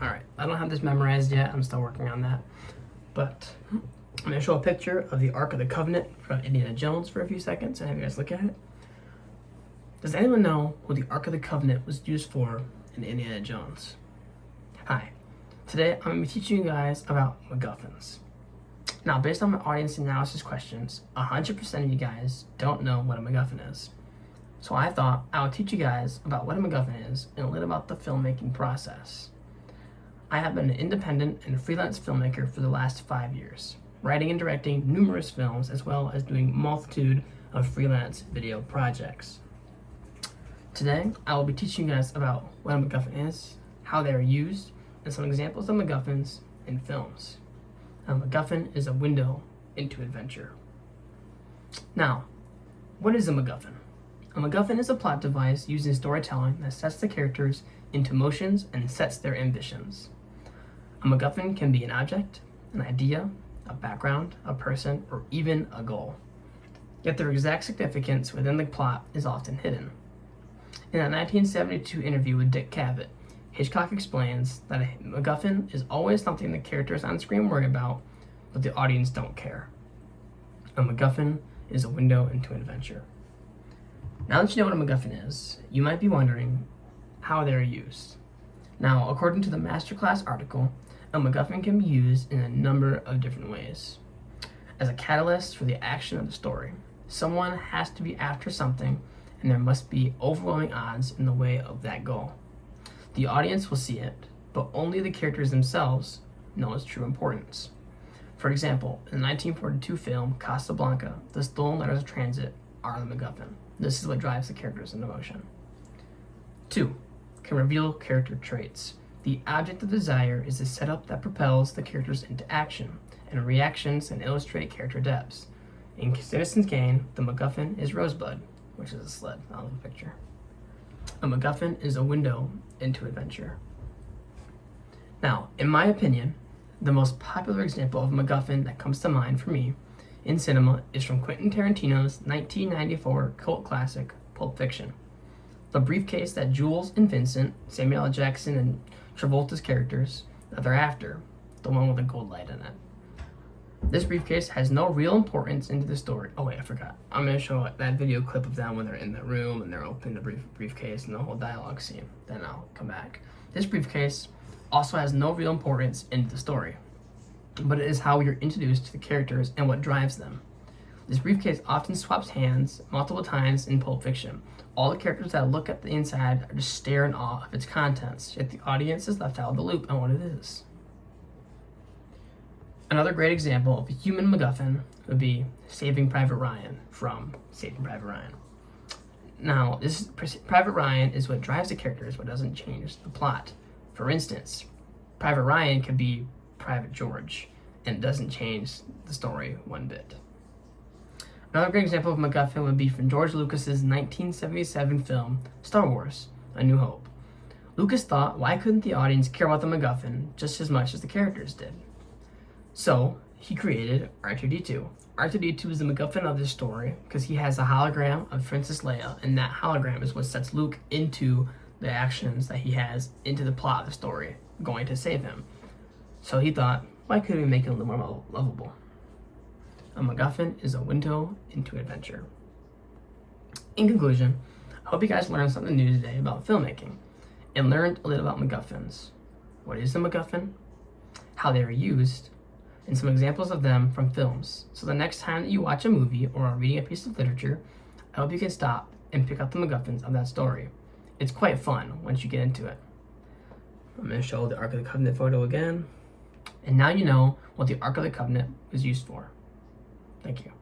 Alright, I don't have this memorized yet. I'm still working on that. But I'm going to show a picture of the Ark of the Covenant from Indiana Jones for a few seconds and have you guys look at it. Does anyone know what the Ark of the Covenant was used for in Indiana Jones? Hi. Today I'm going to be teaching you guys about MacGuffins. Now, based on my audience analysis questions, 100% of you guys don't know what a MacGuffin is. So I thought I would teach you guys about what a MacGuffin is and a little about the filmmaking process. I have been an independent and freelance filmmaker for the last 5 years, writing and directing numerous films as well as doing a multitude of freelance video projects. Today, I will be teaching you guys about what a MacGuffin is, how they are used, and some examples of MacGuffins in films. A MacGuffin is a window into adventure. Now, what is a MacGuffin? A MacGuffin is a plot device used in storytelling that sets the characters into motions and sets their ambitions. A MacGuffin can be an object, an idea, a background, a person, or even a goal. Yet their exact significance within the plot is often hidden. In a 1972 interview with Dick Cavett, Hitchcock explains that a MacGuffin is always something the characters on screen worry about, but the audience don't care. A MacGuffin is a window into adventure. Now that you know what a MacGuffin is, you might be wondering how they are used. Now, according to the Masterclass article, a MacGuffin can be used in a number of different ways. As a catalyst for the action of the story, someone has to be after something, and there must be overwhelming odds in the way of that goal. The audience will see it, but only the characters themselves know its true importance. For example, in the 1942 film Casablanca, the stolen letters of transit are the MacGuffin. This is what drives the characters into motion. 2. Can reveal character traits. The object of desire is the setup that propels the characters into action, and reactions and illustrate character depths. In Citizen Kane, the MacGuffin is Rosebud, which is a sled out of the picture. A MacGuffin is a window into adventure. Now, in my opinion, the most popular example of a MacGuffin that comes to mind for me in cinema is from Quentin Tarantino's 1994 cult classic, Pulp Fiction. The briefcase that Jules and Vincent, Samuel L. Jackson, and Travolta's characters that they're after, the one with the gold light in it. This briefcase has no real importance into the story. Oh wait, I forgot. I'm going to show that video clip of them when they're in the room and they're opening the briefcase and the whole dialogue scene. Then I'll come back. This briefcase also has no real importance into the story, but it is how we are introduced to the characters and what drives them. This briefcase often swaps hands multiple times in Pulp Fiction. All the characters that look at the inside are just stare in awe of its contents, yet the audience is left out of the loop on what it is. Another great example of a human MacGuffin would be Saving Private Ryan from Saving Private Ryan. Now, Private Ryan is what drives the characters, but doesn't change the plot. For instance, Private Ryan could be Private George, and it doesn't change the story one bit. Another great example of MacGuffin would be from George Lucas's 1977 film, Star Wars: A New Hope. Lucas thought, why couldn't the audience care about the MacGuffin just as much as the characters did? So, he created R2-D2. R2-D2 is the MacGuffin of this story because he has a hologram of Princess Leia, and that hologram is what sets Luke into the actions that he has into the plot of the story, going to save him. So he thought, why couldn't we make it a little more lovable? A MacGuffin is a window into adventure. In conclusion, I hope you guys learned something new today about filmmaking and learned a little about MacGuffins. What is a MacGuffin? How they are used, and some examples of them from films. So the next time that you watch a movie or are reading a piece of literature, I hope you can stop and pick out the MacGuffins of that story. It's quite fun once you get into it. I'm going to show the Ark of the Covenant photo again. And now you know what the Ark of the Covenant was used for. Thank you.